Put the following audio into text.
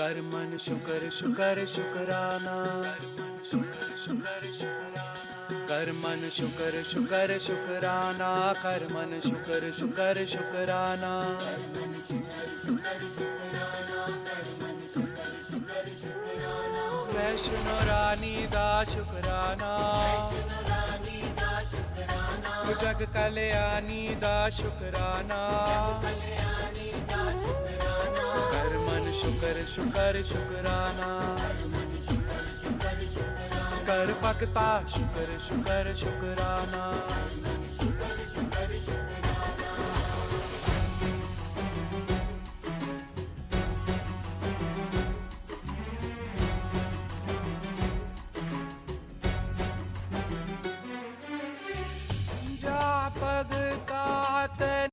कर मन शुक्र शुक्र शुक्राना, कर मन शुक्र शुक्र शुक्राना, कर मन शुक्र शुक्र शुक्राना। वैष्णो रानी दा शुक्राना, जग कल्याणी दा शुक्राना। कर मन शुक्र शुक्र शुक्राना, कर भगता शुक्र शुक्र शुक्राना।